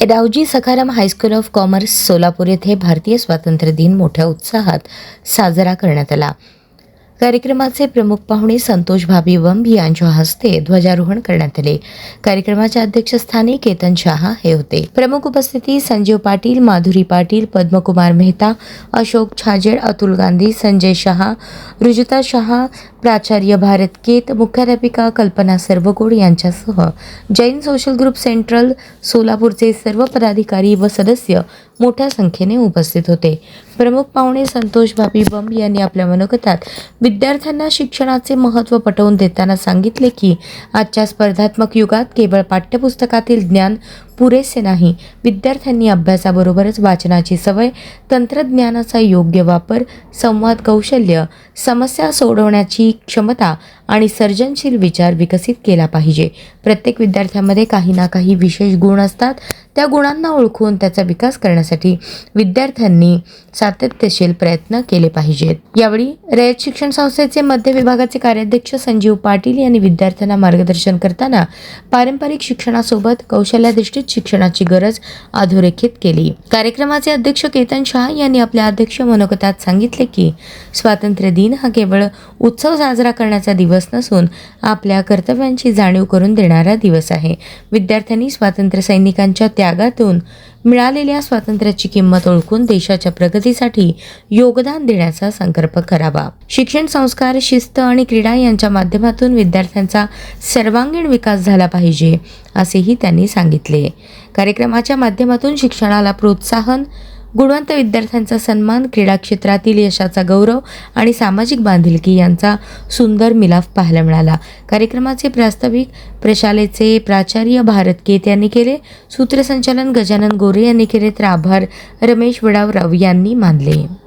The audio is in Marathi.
Raoji Sakharam high school of commerce Solapur येथे भारतीय स्वातंत्र्य दिन मोठ्या उत्साहात साजरा करण्यात आला. कार्यक्रमाचे प्रमुख पाहुणे संतोष भाभी वंब यांच्या हस्ते ध्वजारोहण करण्यात आले. कार्यक्रमाच्या अध्यक्षस्थानी केतन शहा हे होते. प्रमुख उपस्थिती संजीव पाटील, माधुरी पाटील, पद्मकुमार मेहता, अशोक छाजेड, अतुल गांधी, संजय शहा, रुजुता शहा, प्राचार्य भारत केत, मुख्याध्यापिका कल्पना सर्वगोड यांच्यासह जैन सोशल ग्रुप सेंट्रल सोलापूरचे सर्व पदाधिकारी व सदस्य मोठ्या संख्येने उपस्थित होते. प्रमुख पाहुणे संतोष भाभी वंब यांनी आपल्या मनोगतात विद्यार्थ्यांना शिक्षणाचे महत्त्व पटवून देताना सांगितले की आजच्या स्पर्धात्मक युगात केवळ पाठ्यपुस्तकातील ज्ञान पुरेसे नाही. विद्यार्थ्यांनी अभ्यासाबरोबरच वाचनाची सवय, तंत्रज्ञानाचा योग्य वापर, संवाद कौशल्य, समस्या सोडवण्याची क्षमता आणि सर्जनशील विचार विकसित केला पाहिजे. प्रत्येक विद्यार्थ्यामध्ये काही ना काही विशेष गुण असतात. त्या गुणांना ओळखून त्याचा विकास करण्यासाठी विद्यार्थ्यांनी सातत्यशील प्रयत्न केले पाहिजेत. यावेळी रयत शिक्षण संस्थेचे मध्य विभागाचे कार्याध्यक्ष संजीव पाटील यांनी विद्यार्थ्यांना मार्गदर्शन करताना पारंपरिक शिक्षणासोबत कौशल्याधिष्ठित शिक्षणाची गरज अधोरेखित केली. कार्यक्रमाचे अध्यक्ष केतन शहा यांनी आपल्या अध्यक्ष मनोगतात सांगितले की स्वातंत्र्य दिन हा केवळ उत्सव साजरा करण्याचा दिवस नसून आपल्या कर्तव्यांची जाणीव करून देणारा दिवस आहे. विद्यार्थ्यांनी स्वातंत्र्य सैनिकांच्या त्यागातून मिळालेल्या स्वातंत्र्याची किंमत ओळखून देशाच्या प्रगतीसाठी योगदान देण्याचा संकल्प करावा. शिक्षण, संस्कार, शिस्त आणि क्रीडा यांच्या माध्यमातून विद्यार्थ्यांचा सर्वांगीण विकास झाला पाहिजे असेही त्यांनी सांगितले. कार्यक्रमाच्या माध्यमातून शिक्षणाला प्रोत्साहन, गुणवंत विद्यार्थ्यांचा सन्मान, क्रीडा क्षेत्रातील यशाचा गौरव आणि सामाजिक बांधिलकी यांचा सुंदर मिलाफ पाहायला मिळाला. कार्यक्रमाचे प्रास्ताविक प्रशालेचे प्राचार्य भारत केत यांनी केले. सूत्रसंचालन गजानन गोरे यांनी केले तर आभार रमेश वडावराव यांनी मानले.